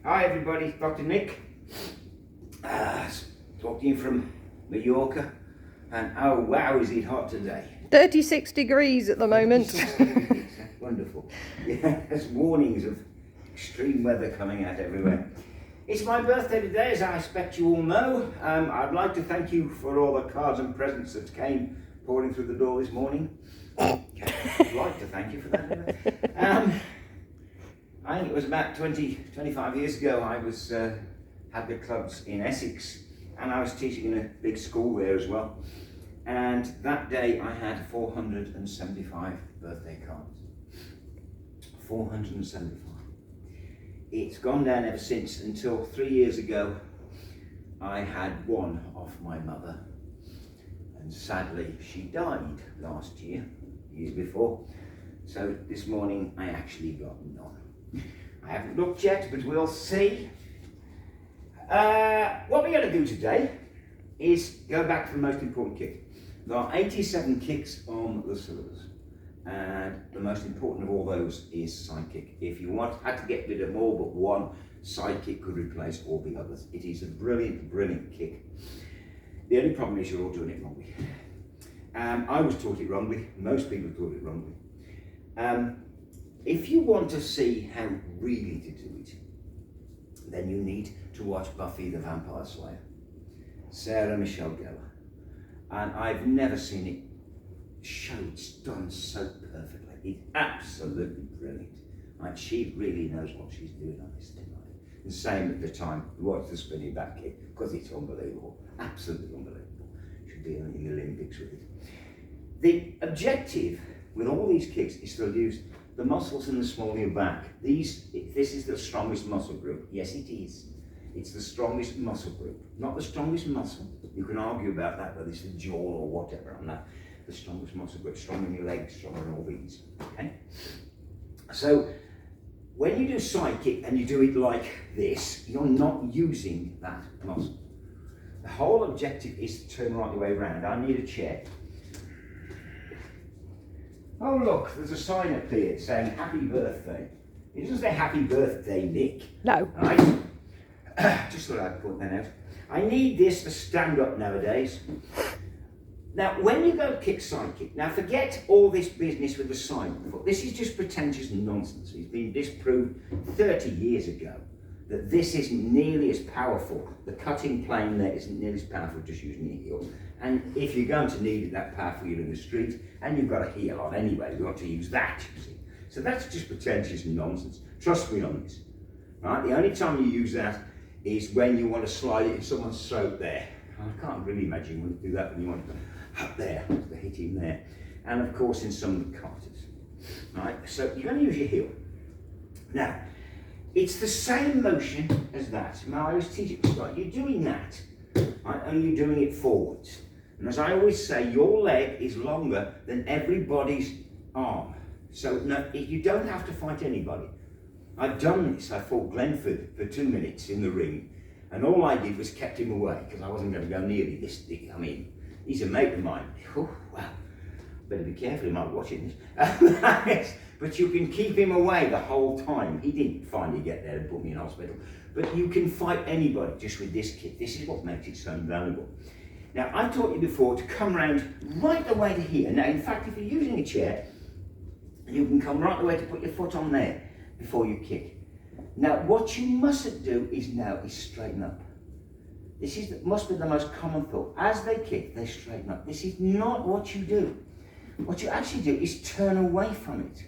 Hi everybody, Dr. Nick. Talking from Mallorca, and oh wow, is it hot today? 36 degrees at the moment. 36 degrees, that's wonderful. Yeah, there's warnings of extreme weather coming out everywhere. It's my birthday today, as I expect you all know. I'd like to thank you for all the cards and presents that came pouring through the door this morning. I'd like to thank you for that. I think it was about 25 years ago. I was had the clubs in Essex, and I was teaching in a big school there as well. And that day I had 475 birthday cards. 475. It's gone down ever since, until 3 years ago I had one off my mother, and sadly she died last year, years before. So this morning I actually got none. I haven't looked yet, but we'll see. What we're going to do today is go back to the most important kick. There are 87 kicks on the syllabus, and the most important of all those is side kick. If you had to get rid of all but one, side kick could replace all the others. It is a brilliant, brilliant kick. The only problem is you're all doing it wrongly. I was taught it wrongly. Most people taught it wrongly. If you want to see how really to do it, then you need to watch Buffy the Vampire Slayer, Sarah Michelle Gellar. And I've never seen it showed done so perfectly. It's absolutely brilliant. Like, she really knows what she's doing on this thing. Right? The same at the time, watch the spinning back kick, because it's unbelievable, absolutely unbelievable. Should be in the Olympics with it. The objective with all these kicks is to use the muscles in the small of your back. This is the strongest muscle group. Yes, it is. It's the strongest muscle group, not the strongest muscle. You can argue about that, whether it's the jaw or whatever. I'm not the strongest muscle group, stronger in your legs, stronger in all these. Okay. So when you do side kick and you do it like this, you're not using that muscle. The whole objective is to turn right the way around. I need a chair. Oh look, there's a sign up here saying happy birthday. It doesn't say happy birthday, Nick. No. Right? Just thought I'd point that out. I need this to stand up nowadays. Now, when you go kick side kick, now forget all this business with the side foot. This is just pretentious nonsense. It's been disproved 30 years ago that this isn't nearly as powerful. The cutting plane there isn't nearly as powerful just using your heel. And if you're going to need that powerful heel in the street, and you've got a heel on anyway, you've got to use that, you see. So that's just pretentious nonsense. Trust me on this. Right? The only time you use that is when you want to slide it in someone's throat there. I can't really imagine you want to do that when you want to go up there, to hit him there. And of course in some of the katas. Right? So you're going to use your heel. Now, it's the same motion as that. Now I always teach it, right? You're doing that, right? And you're doing it forwards. And as I always say, your leg is longer than everybody's arm. So no, you don't have to fight anybody. I've done this. I fought Glenford for 2 minutes in the ring, and all I did was kept him away, because I wasn't going to go near this. I mean, he's a mate of mine. Oh, wow. Better be careful, he might be watching this. But you can keep him away the whole time. He didn't finally get there and put me in hospital. But you can fight anybody just with this kick. This is what makes it so invaluable. Now, I've taught you before to come round right the way to here. Now, in fact, if you're using a chair, you can come right the way to put your foot on there before you kick. Now, what you mustn't do is straighten up. This must be the most common thought. As they kick, they straighten up. This is not what you do. What you actually do is turn away from it.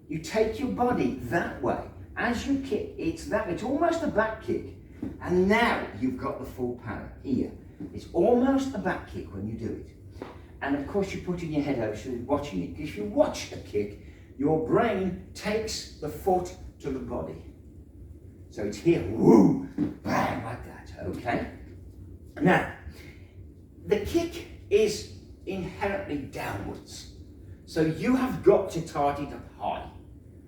You take your body that way. As you kick, it's almost a back kick. And now you've got the full power here. It's almost a back kick when you do it. And of course you're putting your head over so you're watching it. Because if you watch a kick, your brain takes the foot to the body. So it's here, woo, bang, like that, okay? Now, the kick is inherently downwards. So you have got to start it up high,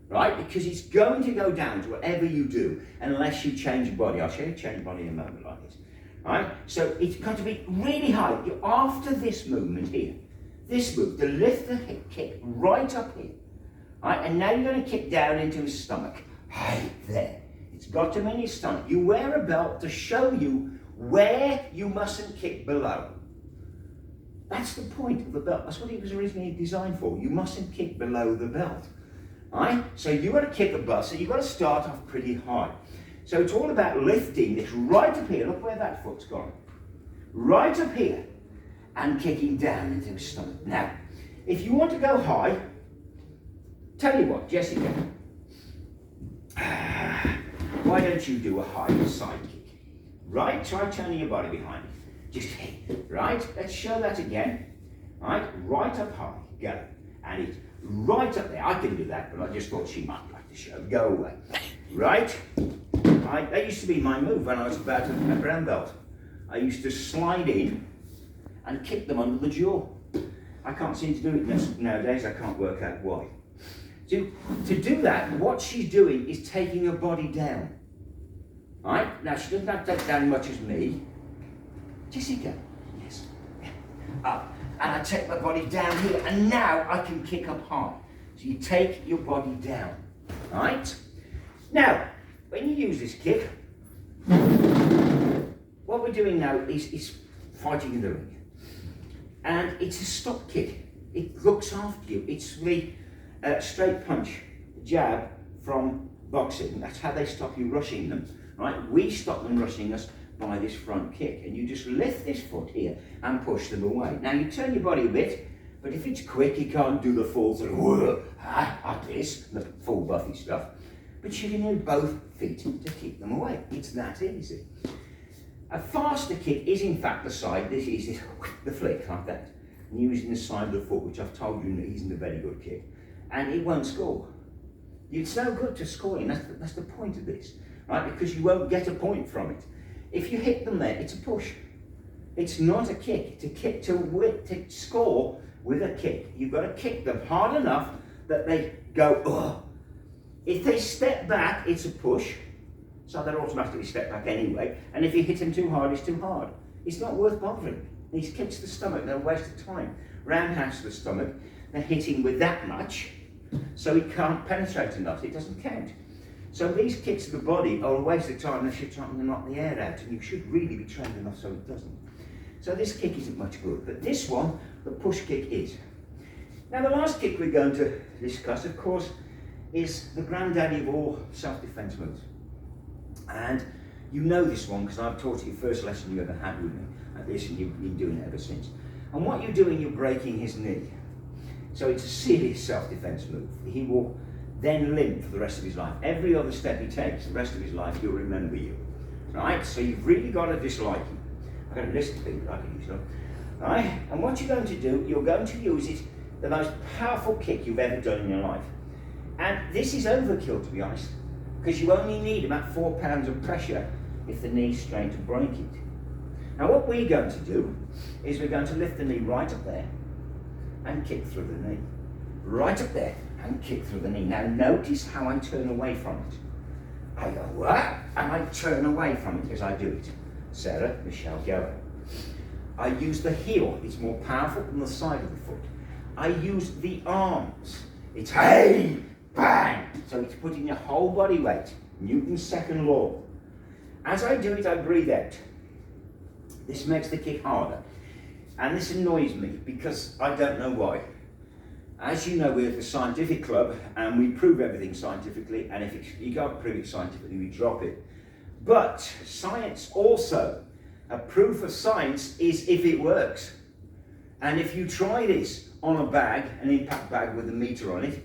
right? Because it's going to go down to whatever you do, unless you change your body. I'll show you change your body in a moment like this, right? So it's got to be really high. After this movement here, this move, to lift the hip kick right up here, right? And now you're going to kick down into his stomach, right there. It's got to be in your stomach. You wear a belt to show you where you mustn't kick below. That's the point of the belt. That's what it was originally designed for. You mustn't kick below the belt. Right? So you've got to kick above, so you've got to start off pretty high. So it's all about lifting this right up here. Look where that foot's gone. Right up here. And kicking down into his stomach. Now, if you want to go high, tell you what, Jessica, why don't you do a high side kick? Right? Try turning your body behind you. Just hit. Right? Let's show that again. Right? Right up high. Go. And it's right up there. I can do that, but I just thought she might like to show. Go away. Right? That used to be my move when I was about a brown belt. I used to slide in and kick them under the jaw. I can't seem to do it nowadays. I can't work out why. To do that, what she's doing is taking her body down. Right? Now, she doesn't have to take down as much as me. Jessica, yes. Up. And I take my body down here, and now I can kick up high. So you take your body down. Right? Now, when you use this kick, what we're doing now is fighting in the ring. And it's a stop kick. It looks after you. It's the straight punch, jab from boxing. That's how they stop you rushing them. Right? We stop them rushing us by this front kick. And you just lift this foot here and push them away. Now you turn your body a bit, but if it's quick, you can't do the full sort of like this, the full buffy stuff. But you can use both feet to keep them away. It's that easy. A faster kick is in fact the side. This is the flick like that. And using the side of the foot, which I've told you isn't a very good kick. And it won't score. It's no good to scoring. That's the point of this, right? Because you won't get a point from it. If you hit them there, it's a push. It's not a kick. To score with a kick, you've got to kick them hard enough that they go, ugh. If they step back, it's a push. So they'll automatically step back anyway. And if you hit them too hard, it's too hard. It's not worth bothering. These kicks to the stomach, they're a waste of time. Roundhouse to the stomach, they're hitting with that much, so it can't penetrate enough. It doesn't count. So these kicks to the body are a waste of time unless you're trying to knock the air out, and you should really be trained enough so it doesn't. So this kick isn't much good, but this one, the push kick is. Now the last kick we're going to discuss, of course, is the granddaddy of all self-defense moves. And you know this one because I've taught you the first lesson you ever had with me at this, and you've been doing it ever since. And what you're doing, you're breaking his knee. So it's a serious self-defense move. He will then limp for the rest of his life. Every other step he takes, the rest of his life, he'll remember you. Right? So you've really got to dislike him. I've got a list of things I can use. Right? And what you're going to do, you're going to use it, the most powerful kick you've ever done in your life. And this is overkill, to be honest, because you only need about 4 pounds of pressure if the knee's straight to break it. Now what we're going to do is we're going to lift the knee right up there and kick through the knee. Right up there and kick through the knee. Now notice how I turn away from it. I go, what? And I turn away from it as I do it. Sarah, Michelle, go. I use the heel. It's more powerful than the side of the foot. I use the arms. It's hey, bang. So it's putting your whole body weight. Newton's second law. As I do it, I breathe out. This makes the kick harder. And this annoys me because I don't know why. As you know, we're at the scientific club and we prove everything scientifically, and if you can't prove it scientifically, we drop it. But science also, a proof of science is if it works. And if you try this on a bag, an impact bag with a meter on it,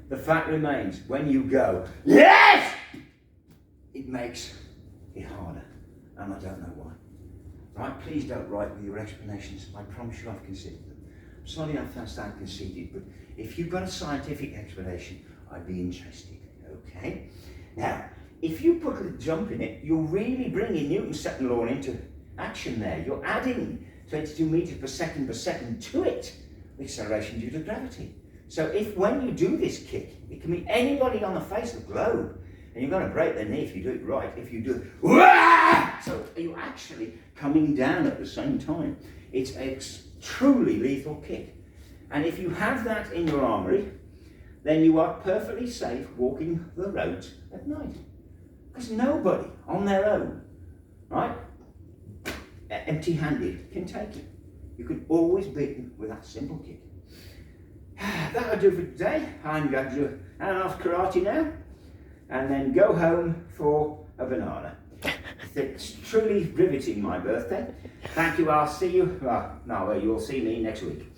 the fact remains, when you go, yes! It makes it harder. And I don't know why. Right, please don't write with your explanations. I promise you I've considered them. I'm sorry I sound conceited, but if you've got a scientific explanation, I'd be interested, okay? Now, if you put a jump in it, you're really bringing Newton's second law into action there. You're adding 22 meters per second to it, the acceleration due to gravity. So if when you do this kick, it can be anybody on the face of the globe, and you're going to break their knee if you do it right. If you do it, wah! So you're actually coming down at the same time. It's a truly lethal kick. And if you have that in your armoury, then you are perfectly safe walking the roads at night. Because nobody on their own, right, empty-handed, can take it. You could always beat them with that simple kick. That'll do for today. I'm going to do an hour and a half karate now, and then go home for a banana. It's truly riveting, my birthday. Thank you. I'll see you. Well, no, you'll see me next week.